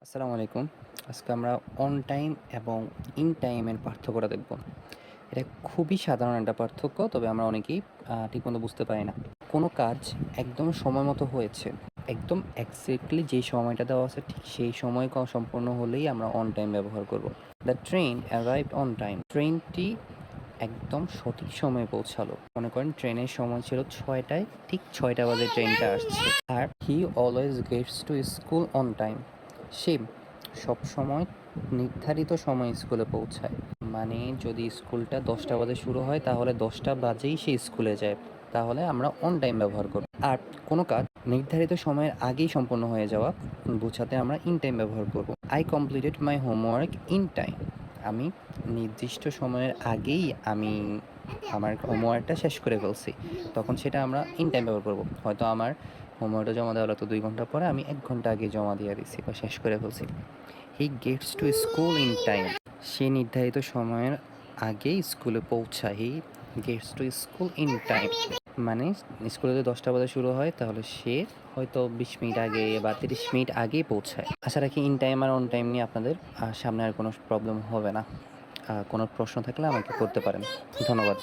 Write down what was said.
আসসালামু আলাইকুম। আজকে আমরা অন টাইম এবং ইন টাইমের পার্থক্যটা দেখব। এটা খুবই সাধারণ একটা পার্থক্য, তবে আমরা অনেকেই ঠিকমতো বুঝতে পারি না। কোনো কাজ একদম সময় মতো হয়েছে, একদম এক্সাক্টলি যেই সময়টা দেওয়া আছে ঠিক সেই সময় সম্পূর্ণ হলেই আমরা অন টাইম ব্যবহার করব। The train arrived on time. ট্রেনটি একদম সঠিক সময়ে পৌঁছালো। মনে করেন ট্রেনের সময় ছিল ৬টায়, ঠিক ৬টা বাজে ট্রেনটা আসছে। আর he always gets to school on time. সে সবসময় নির্ধারিত সময়ে স্কুলে পৌঁছায়। মানে যদি স্কুলটা ১০টা বাজে শুরু হয় তাহলে ১০টা বাজেই সে স্কুলে যায়। তাহলে আমরা অন টাইম ব্যবহার করব। আর কোনো কাজ নির্ধারিত সময়ের আগেই সম্পন্ন হয়ে যাওয়া বোঝাতে আমরা ইন টাইম ব্যবহার করব। I completed my homework in time. আমি নির্দিষ্ট সময়ের আগেই আমার হোমওয়ার্কটা শেষ করে ফেলছি। তখন সেটা আমরা ইন টাইম ব্যবহার করব। হয়তো আমার হোমওয়ার্কটা জমা দেওয়া হতো ২ ঘন্টা পরে, আমি ১ ঘন্টা আগে জমা দিয়ে দিছি বা শেষ করে ফেলছি। He gets to school in time. সে নির্ধারিত সময়ের আগেই স্কুলে পৌঁছায়। He gets to school in time. মানে স্কুলে যদি ১০টা বাজে শুরু হয় তাহলে সে হয়তো ২০ মিনিট আগে বা ৩০ মিনিট আগেই পৌঁছায়। আশা রাখি ইন টাইম আর অন টাইম নিয়ে আপনাদের সামনে আর কোনো প্রবলেম হবে না। কোনো প্রশ্ন থাকলে আমাকে করতে পারেন। ধন্যবাদ।